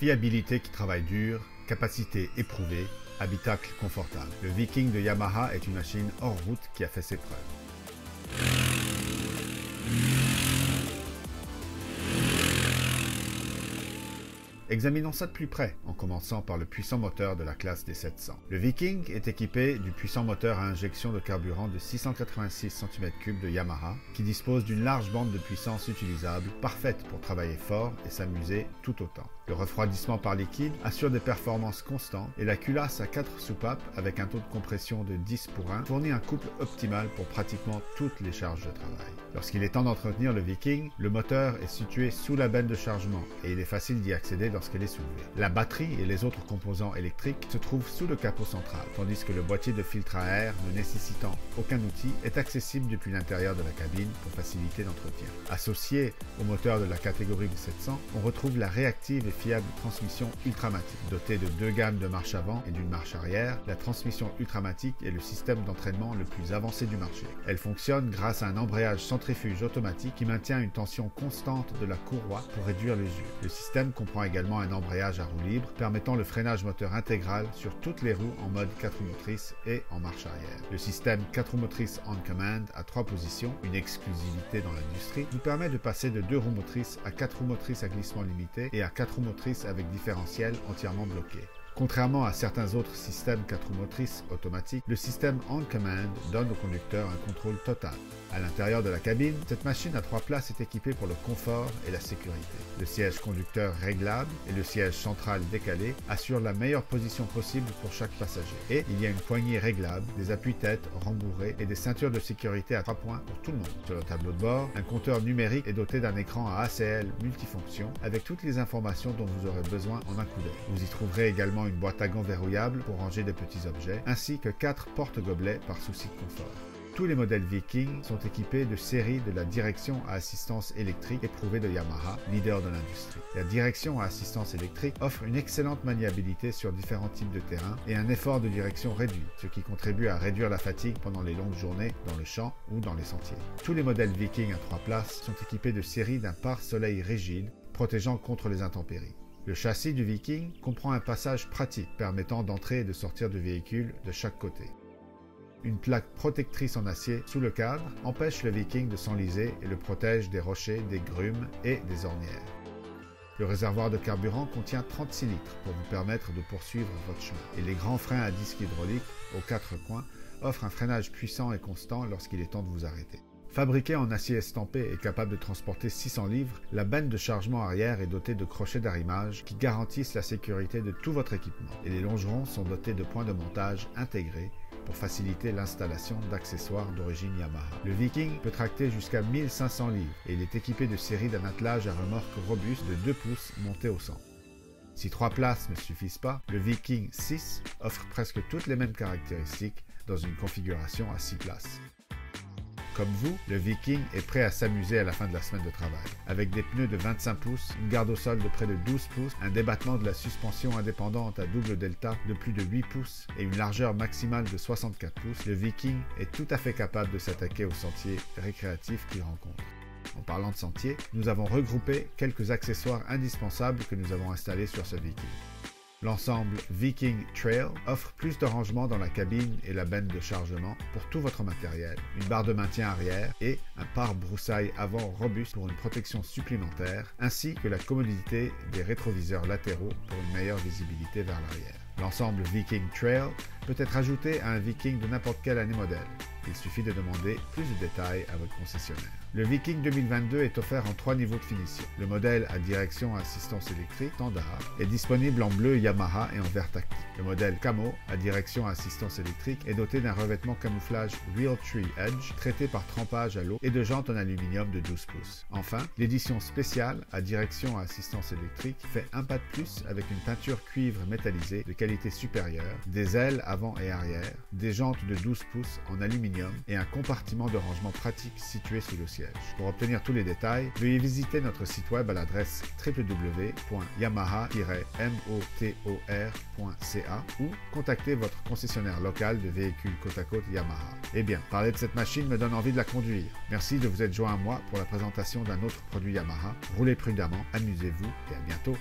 Fiabilité qui travaille dur, capacité éprouvée, habitacle confortable. Le Viking de Yamaha est une machine hors route qui a fait ses preuves. Examinons ça de plus près, en commençant par le puissant moteur de la classe des 700. Le Viking est équipé du puissant moteur à injection de carburant de 686 cm3 de Yamaha, qui dispose d'une large bande de puissance utilisable, parfaite pour travailler fort et s'amuser tout autant. Le refroidissement par liquide assure des performances constantes et la culasse à 4 soupapes avec un taux de compression de 10 pour 1 fournit un couple optimal pour pratiquement toutes les charges de travail. Lorsqu'il est temps d'entretenir le Viking, le moteur est situé sous la benne de chargement et il est facile d'y accéder lorsqu'elle est soulevée. La batterie et les autres composants électriques se trouvent sous le capot central, tandis que le boîtier de filtre à air, ne nécessitant aucun outil, est accessible depuis l'intérieur de la cabine pour faciliter l'entretien. Associé au moteur de la catégorie des 700, on retrouve la réactive et fiable transmission Ultramatic. Dotée de 2 gammes de marche avant et d'une marche arrière, la transmission Ultramatic est le système d'entraînement le plus avancé du marché. Elle fonctionne grâce à un embrayage centrifuge automatique qui maintient une tension constante de la courroie pour réduire l'usure. Le système comprend également un embrayage à roue libre permettant le freinage moteur intégral sur toutes les roues en mode 4 roues motrices et en marche arrière. Le système 4 roues motrices On Command à 3 positions, une exclusivité dans l'industrie, nous permet de passer de 2 roues motrices à 4 roues motrices à glissement limité et à 4 roues motrices avec différentiel entièrement bloqué. Contrairement à certains autres systèmes 4 roues motrices automatiques, le système On Command donne au conducteur un contrôle total. À l'intérieur de la cabine, cette machine à 3 places est équipée pour le confort et la sécurité. Le siège conducteur réglable et le siège central décalé assurent la meilleure position possible pour chaque passager. Et il y a une poignée réglable, des appuis-têtes rembourrés et des ceintures de sécurité à 3 points pour tout le monde. Sur le tableau de bord, un compteur numérique est doté d'un écran à ACL multifonction avec toutes les informations dont vous aurez besoin en un coup d'œil. Vous y trouverez également une boîte à gants verrouillable pour ranger de petits objets, ainsi que 4 porte-gobelets par souci de confort. Tous les modèles Viking sont équipés de séries de la direction à assistance électrique éprouvée de Yamaha, leader de l'industrie. La direction à assistance électrique offre une excellente maniabilité sur différents types de terrains et un effort de direction réduit, ce qui contribue à réduire la fatigue pendant les longues journées dans le champ ou dans les sentiers. Tous les modèles Viking à 3 places sont équipés de séries d'un pare-soleil rigide protégeant contre les intempéries. Le châssis du Viking comprend un passage pratique permettant d'entrer et de sortir du véhicule de chaque côté. Une plaque protectrice en acier sous le cadre empêche le Viking de s'enliser et le protège des rochers, des grumes et des ornières. Le réservoir de carburant contient 36 litres pour vous permettre de poursuivre votre chemin. Et les grands freins à disque hydraulique aux 4 coins offrent un freinage puissant et constant lorsqu'il est temps de vous arrêter. Fabriquée en acier estampé et capable de transporter 600 livres, la benne de chargement arrière est dotée de crochets d'arrimage qui garantissent la sécurité de tout votre équipement. Et les longerons sont dotés de points de montage intégrés pour faciliter l'installation d'accessoires d'origine Yamaha. Le Viking peut tracter jusqu'à 1500 livres et il est équipé de séries d'un attelage à remorque robuste de 2 pouces monté au centre. Si 3 places ne suffisent pas, le Viking 6 offre presque toutes les mêmes caractéristiques dans une configuration à 6 places. Comme vous, le Viking est prêt à s'amuser à la fin de la semaine de travail. Avec des pneus de 25 pouces, une garde au sol de près de 12 pouces, un débattement de la suspension indépendante à double delta de plus de 8 pouces et une largeur maximale de 64 pouces, le Viking est tout à fait capable de s'attaquer aux sentiers récréatifs qu'il rencontre. En parlant de sentiers, nous avons regroupé quelques accessoires indispensables que nous avons installés sur ce Viking. L'ensemble Viking Trail offre plus de rangement dans la cabine et la benne de chargement pour tout votre matériel, une barre de maintien arrière et un pare-broussailles avant robuste pour une protection supplémentaire, ainsi que la commodité des rétroviseurs latéraux pour une meilleure visibilité vers l'arrière. L'ensemble Viking Trail peut être ajouté à un Viking de n'importe quelle année modèle. Il suffit de demander plus de détails à votre concessionnaire. Le Viking 2022 est offert en 3 niveaux de finition. Le modèle à direction à assistance électrique standard est disponible en bleu Yamaha et en vert tactique. Le modèle Camo à direction à assistance électrique est doté d'un revêtement camouflage Realtree Edge traité par trempage à l'eau et de jantes en aluminium de 12 pouces. Enfin, l'édition spéciale à direction à assistance électrique fait un pas de plus avec une peinture cuivre métallisée de qualité supérieure, des ailes avant et arrière, des jantes de 12 pouces en aluminium et un compartiment de rangement pratique situé sous le siège. Pour obtenir tous les détails, veuillez visiter notre site web à l'adresse www.yamaha-motor.ca ou contacter votre concessionnaire local de véhicules côte à côte Yamaha. Eh bien, parler de cette machine me donne envie de la conduire. Merci de vous être joint à moi pour la présentation d'un autre produit Yamaha. Roulez prudemment, amusez-vous et à bientôt.